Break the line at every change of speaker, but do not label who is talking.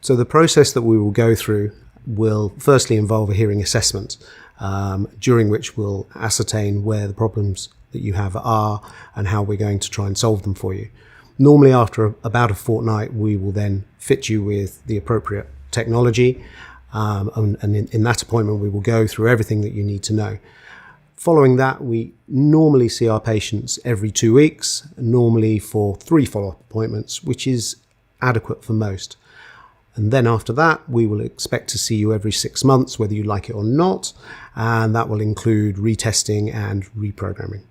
So the process that we will go through will firstly involve a hearing assessment, during which we'll ascertain where the problems that you have are and how we're going to try and solve them for you. Normally after about a fortnight, we will then fit you with the appropriate technology, and in that appointment we will go through everything that you need to know. Following that, we normally see our patients every 2 weeks, normally for 3 follow-up appointments, which is adequate for most. And then after that, we will expect to see you every 6 months, whether you like it or not, and that will include retesting and reprogramming.